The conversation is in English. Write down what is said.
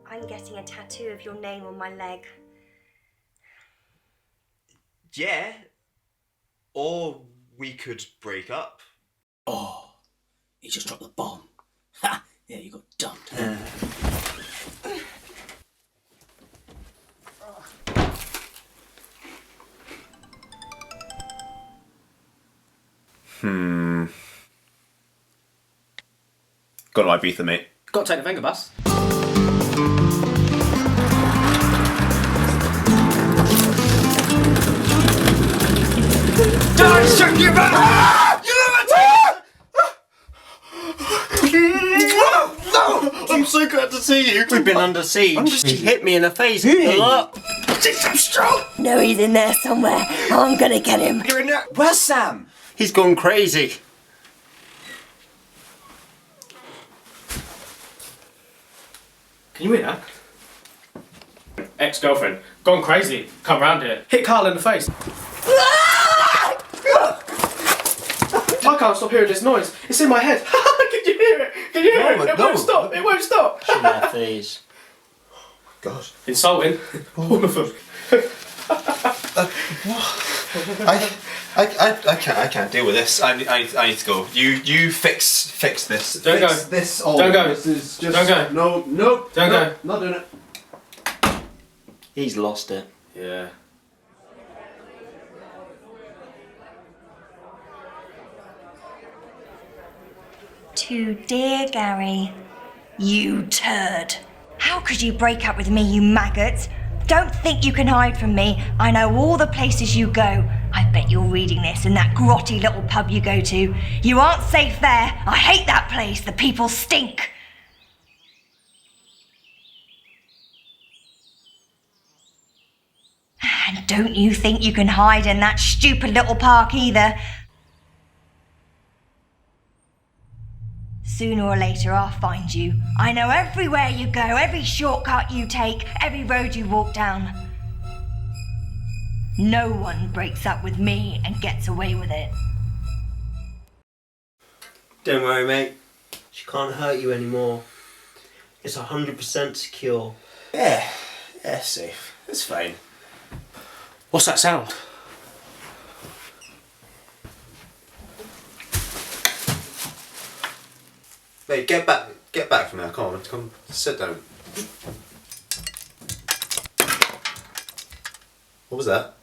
I'm getting a tattoo of your name on my leg. Yeah. Or we could break up. Oh, you just dropped the bomb. Ha! Yeah, you got dumped. Got to Ibiza, mate. Got to take the finger bus. Don't shut your mouth! You No! I'm so glad to see you. We've been under siege. He hit me in the face. Pull up. I'm strong. No, he's in there somewhere. I'm gonna get him. You're in there. Where's Sam? He's gone crazy. Can you hear that? Ex-girlfriend, gone crazy, come round here, hit Carl in the face. I can't stop hearing this noise, it's in my head. Can you hear it? Can you hear it? It won't stop, it won't stop. Please. God. Insulting, all of them. I can't deal with this. I need to go. You fix this. Don't fix go. This. Don't go. This is just. Don't go. No. Don't go. Not doing it. He's lost it. Yeah. To dear Garry, you turd. How could you break up with me, you maggot? Don't think you can hide from me. I know all the places you go. I bet you're reading this in that grotty little pub you go to. You aren't safe there. I hate that place. The people stink. And don't you think you can hide in that stupid little park either. Sooner or later, I'll find you. I know everywhere you go, every shortcut you take, every road you walk down. No one breaks up with me and gets away with it. Don't worry, mate. She can't hurt you anymore. It's 100% secure. Yeah, safe. It's fine. What's that sound? Mate, get back from there. Come, sit down. What was that?